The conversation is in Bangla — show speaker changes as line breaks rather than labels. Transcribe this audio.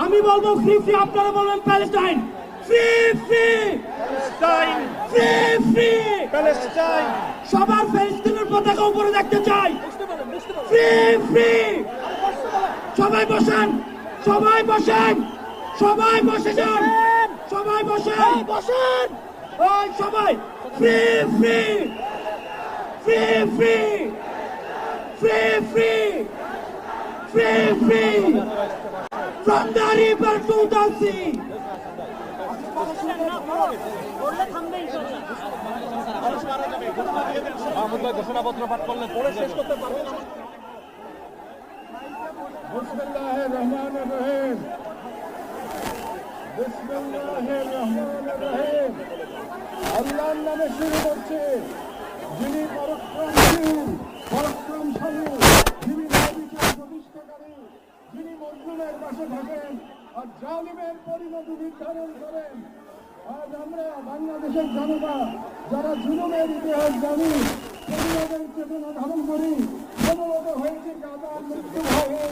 আমি বলবো ফ্রি ফ্রি, আপনারা বলবেন Palestine. Free free
Palestine,
free free
Palestine.
সবার ফিলিস্তিনের পতাকা উপরে দেখতে চাই। ফ্রি ফ্রি সবাই বসেন, সবাই বসেন, সবাই বসে যান, সবাই বসেন, বসেন ওই সবাই। Free free free free free free free free from the river to the sea.
ঘোষণাপত্র পাঠ করলে পড়ে শেষ করতে পারবেন।
বিসমিল্লাহির রহমানির রহিম, বিসমিল্লাহির রহমানির রহিম। আল্লাহর নামে শুরু করছি, যিনি পরাক্রমশীল, পরাক্রমশালী, যিনি ন্যায়বিচার প্রতিষ্ঠাকারী, যিনি মজলুমের পাশে থাকেন আর জালিমের পরিণতি নির্ধারণ করেন। আজ আমরা বাংলাদেশের জনতা যারা জুলুমের ইতিহাস জানি, পরিবারের চেতনা ধারণ করি, অনুরোধ হয়েছে গাদা মৃত্যু ভয়ে